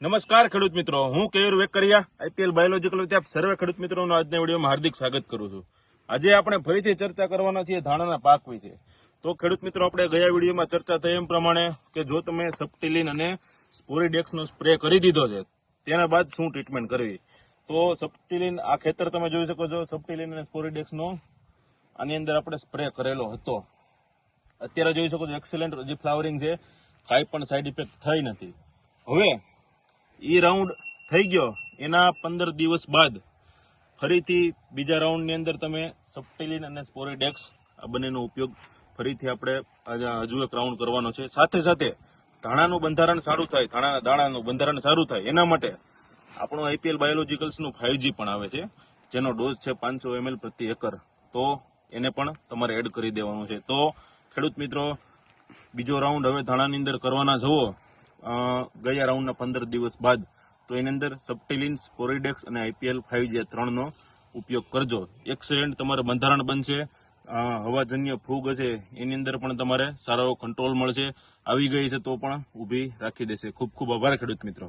નમસ્કાર ખેડૂત મિત્રો, હું કેયુર વેકરિયા આઈપીએલ બાયોલોજીકલ આપ સર્વે ખેડૂત મિત્રોનું આજના વિડીયોમાં હાર્દિક સ્વાગત કરું છું। આજે આપણે ફરીથી ચર્ચા કરવાના છીએ ધાણાના પાક વિશે। તો ખેડૂત મિત્રો, આપણે ગયા વિડીયોમાં ચર્ચા થઈ એમ પ્રમાણે કે જો તમે સપ્ટિલિન અને સ્પોરીડેક્સનો સ્પ્રે કરી દીધો છે તેના બાદ શું ટ્રીટમેન્ટ કરવી। તો સપ્ટિલિન આ ખેતર તમે જોઈ શકો છો, સપ્ટિલિન અને સ્પોરીડેક્સનો આની અંદર આપણે સ્પ્રે કરેલો હતો। અત્યારે જોઈ શકો છો એક્સેલન્ટ હજી ફ્લાવરિંગ છે, કાંઈ પણ સાઈડ ઇફેક્ટ થઈ નથી। હવે એ રાઉન્ડ થઈ ગયો, એના 15 દિવસ બાદ ફરીથી બીજા રાઉન્ડની અંદર તમે સપ્ટિલિન અને સ્પોરીડેક્સ આ બંનેનો ઉપયોગ ફરીથી આપણે હજુ એક રાઉન્ડ કરવાનો છે। સાથે સાથે ધાણાનું બંધારણ સારું થાય, ધાણાના દાણાનું બંધારણ સારું થાય એના માટે આપણું આઈપીએલ બાયોલોજીકલ્સનું 5G પણ આવે છે, જેનો ડોઝ છે 500 ml પ્રતિ એકર। તો એને પણ તમારે એડ કરી દેવાનું છે। તો ખેડૂત મિત્રો, બીજો રાઉન્ડ હવે ધાણાની અંદર કરવાના જુઓ ગયા રાઉન્ડના 15 દિવસ બાદ, તો એની અંદર સપ્ટિલિન, સ્પોરીડેક્સ અને આઈપીએલ 5G ત્રણનો ઉપયોગ કરજો। એક્સેલન્ટ તમારે બંધારણ બનશે, હવાજન્ય ફૂગ હશે એની અંદર પણ તમારે સારો કંટ્રોલ મળશે। આવી ગઈ છે તો પણ ઊભી રાખી દેશે। ખૂબ ખૂબ આભાર ખેડૂત મિત્રો।